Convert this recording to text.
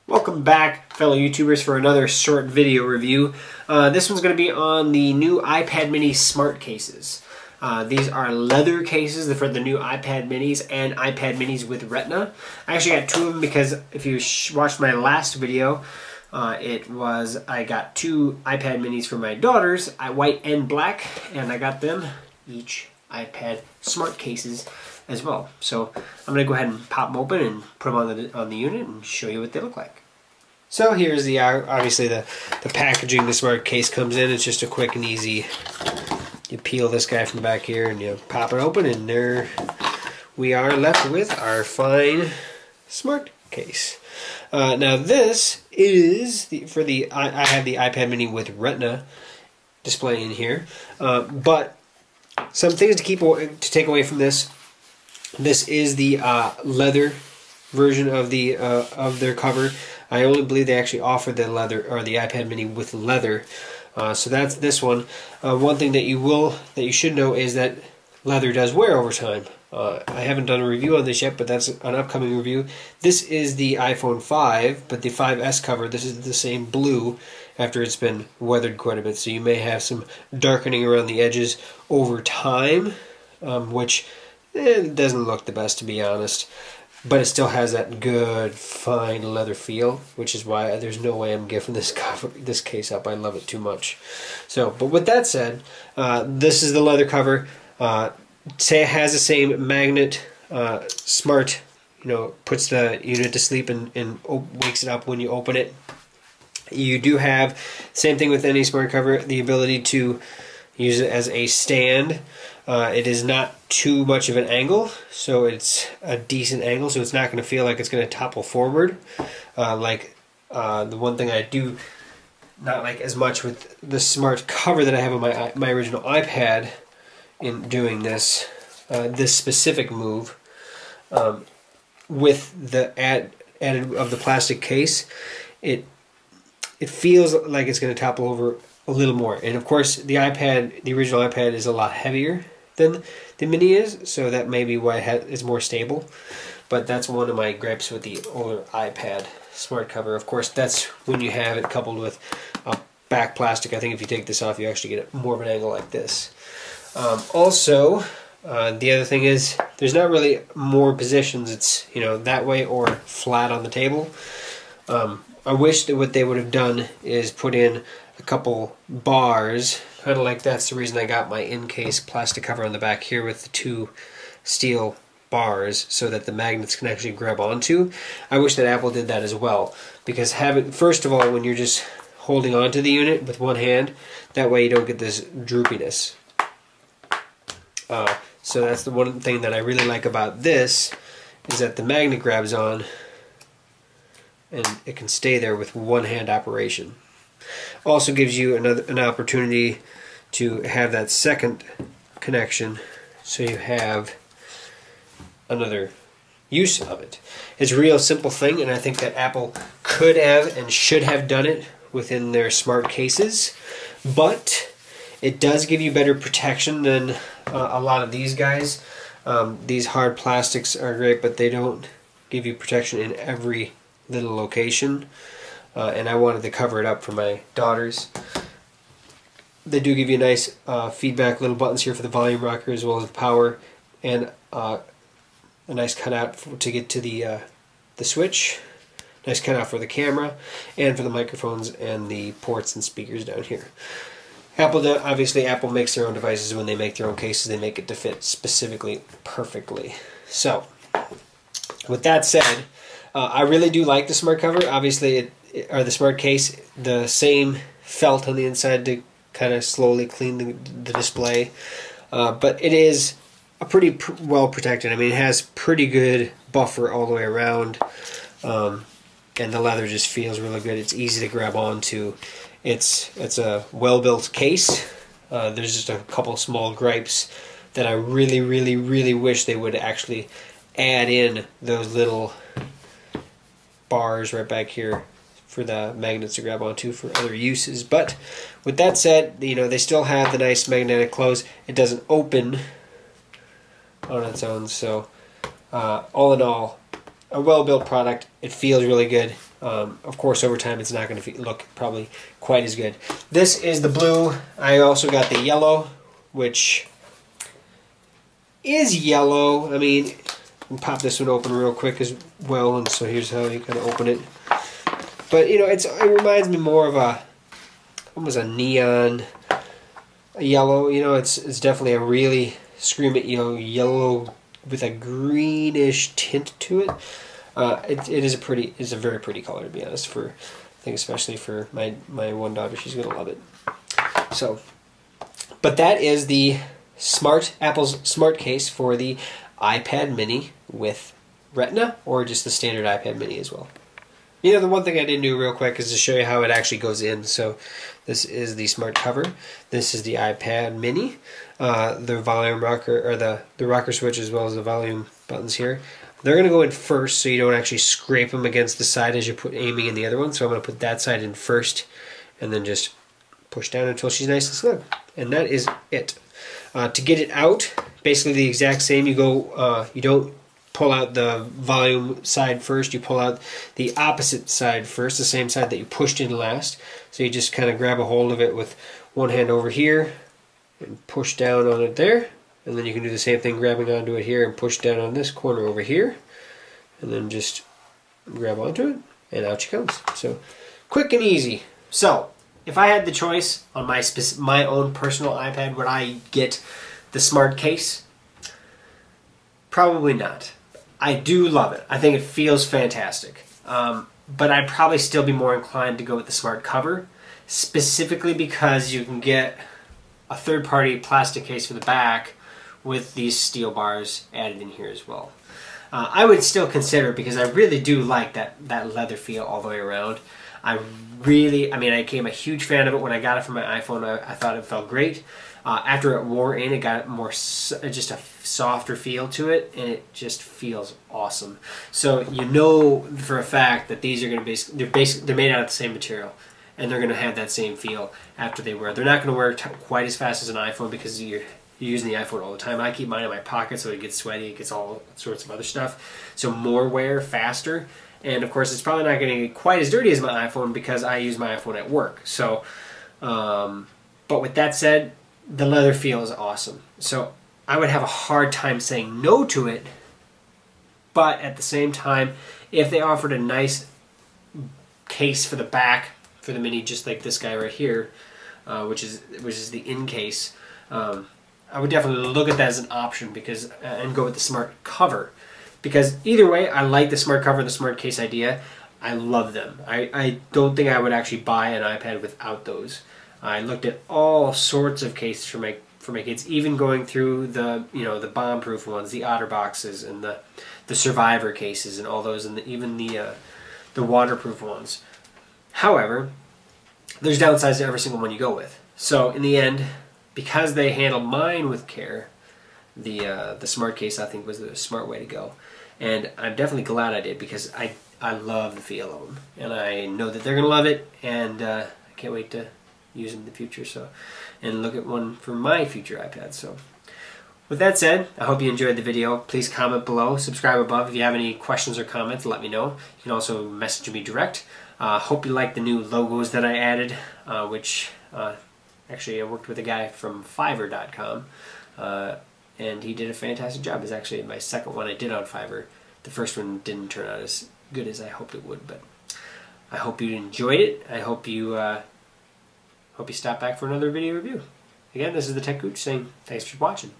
Welcome back, fellow YouTubers, for another short video review. This one's going to be on the new iPad mini smart cases. These are leather cases for the new iPad minis and iPad minis with Retina. I actually got two of them because if you watched my last video, I got two iPad minis for my daughters, white and black, and I got them each iPad smart cases as well. So I'm going to go ahead and pop them open and put them on the unit and show you what they look like. So here's the obviously the packaging the smart case comes in. It's just a quick and easy. You peel this guy from the back here and you pop it open, and there we are left with our fine smart case. Now this is I have the iPad mini with Retina display in here, but some things to take away from this. This is the leather version of their cover. I only believe they actually offer the leather, or the iPad mini with leather. So that's this one. One thing that you should know is that leather does wear over time. I haven't done a review on this yet, but that's an upcoming review. This is the iPhone 5, but the 5S cover, this is the same blue after it's been weathered quite a bit. So you may have some darkening around the edges over time, which it doesn't look the best, to be honest. But it still has that good, fine leather feel, which is why there's no way I'm giving this case up. I love it too much. So, but with that said, this is the leather cover. Say it has the same magnet, smart, puts the unit to sleep and wakes it up when you open it. You do have, same thing with any smart cover, the ability to use it as a stand. It is not too much of an angle, so it's a decent angle, so it's not going to feel like it's going to topple forward. The one thing I do not like as much with the smart cover that I have on my original iPad in doing this specific move, with the added of the plastic case, it feels like it's going to topple over a little more. And of course, the original iPad is a lot heavier than the mini is, so that may be why it's more stable. But that's one of my gripes with the older iPad smart cover. Of course, that's when you have it coupled with back plastic. I think if you take this off, you actually get more of an angle like this. Also, the other thing is there's not really more positions. It's that way or flat on the table. I wish that what they would have done is put in a couple bars, kind of like that's the reason I got my in-case plastic cover on the back here with the two steel bars so that the magnets can actually grab onto. I wish that Apple did that as well, because first of all, when you're just holding onto the unit with one hand, that way you don't get this droopiness. So that's the one thing that I really like about this, is that the magnet grabs on and it can stay there with one hand operation. Also gives you an opportunity to have that second connection, so you have another use of it. It's a real simple thing, and I think that Apple could have and should have done it within their smart cases, but it does give you better protection than a lot of these guys. These hard plastics are great, but they don't give you protection in every little location. And I wanted to cover it up for my daughters. They do give you nice feedback little buttons here for the volume rocker as well as the power, and a nice cutout to get to the switch. Nice cutout for the camera and for the microphones and the ports and speakers down here. Obviously Apple makes their own devices. When they make their own cases, they make it to fit specifically perfectly. So, with that said, I really do like the smart cover. Obviously, or the smart case, the same felt on the inside to kind of slowly clean the display. But it is a pretty well protected. I mean, it has pretty good buffer all the way around. And the leather just feels really good. It's easy to grab onto. It's a well-built case. There's just a couple small gripes that I really, really, really wish they would actually add in those little bars right back here for the magnets to grab onto for other uses. But with that said, they still have the nice magnetic close. It doesn't open on its own. So all in all, a well-built product. It feels really good. Of course, over time, it's not going to look probably quite as good. This is the blue. I also got the yellow, which is yellow. I mean, I'll pop this one open real quick as well, and so here's how you kind of open it. But you know, it reminds me more of almost a neon yellow. You know, it's definitely a really scream at you yellow with a greenish tint to it. It is a very pretty color, to be honest. I think especially for my one daughter, she's gonna love it. So, but that is the Apple's smart case for the iPad Mini with Retina, or just the standard iPad Mini as well. You know, the one thing I didn't do real quick is to show you how it actually goes in. So this is the smart cover. This is the iPad Mini. The volume rocker, or the rocker switch, as well as the volume buttons here. They're going to go in first, so you don't actually scrape them against the side as you're aiming in the other one. So I'm going to put that side in first, and then just push down until she's nice and snug. And that is it. To get it out, basically the exact same. You don't pull out the volume side first. You pull out the opposite side first, the same side that you pushed in last. So you just kind of grab a hold of it with one hand over here and push down on it there. And then you can do the same thing, grabbing onto it here and push down on this corner over here. And then just grab onto it, and out she comes. So, quick and easy. So, if I had the choice on my own personal iPad, would I get the smart case? Probably not. I do love it. I think it feels fantastic. But I'd probably still be more inclined to go with the smart cover, specifically because you can get a third-party plastic case for the back with these steel bars added in here as well. I would still consider it because I really do like that leather feel all the way around. I mean, I became a huge fan of it when I got it from my iPhone. I thought it felt great. After it wore in, it got more just a softer feel to it, and it just feels awesome. So you know for a fact that these are going to they're made out of the same material, and they're going to have that same feel after they wear. They're not going to wear quite as fast as an iPhone because you're using the iPhone all the time. I keep mine in my pocket so it gets sweaty, it gets all sorts of other stuff. So more wear, faster, and of course it's probably not going to get quite as dirty as my iPhone because I use my iPhone at work. So, but with that said, the leather feel is awesome. So I would have a hard time saying no to it, but at the same time, if they offered a nice case for the back for the Mini, just like this guy right here, which is the in case, I would definitely look at that as an option because and go with the smart cover, because either way, I like the smart cover and the smart case idea. I love them. I don't think I would actually buy an iPad without those. I looked at all sorts of cases for my kids, even going through the bomb-proof ones, the OtterBoxes, and the Survivor cases, and all those, and even the waterproof ones. However, there's downsides to every single one you go with. So in the end, because they handled mine with care, the smart case I think was the smart way to go, and I'm definitely glad I did because I love the feel of them, and I know that they're gonna love it, and I can't wait to use them in the future. So, and look at one for my future iPad. So, with that said, I hope you enjoyed the video. Please comment below, subscribe above. If you have any questions or comments, let me know. You can also message me direct. Hope you like the new logos that I added, which actually I worked with a guy from Fiverr.com, and he did a fantastic job. It's actually my second one I did on Fiverr. The first one didn't turn out as good as I hoped it would, but I hope you enjoyed it. I hope you stop back for another video review. Again, this is the Tech Gooch saying thanks for watching.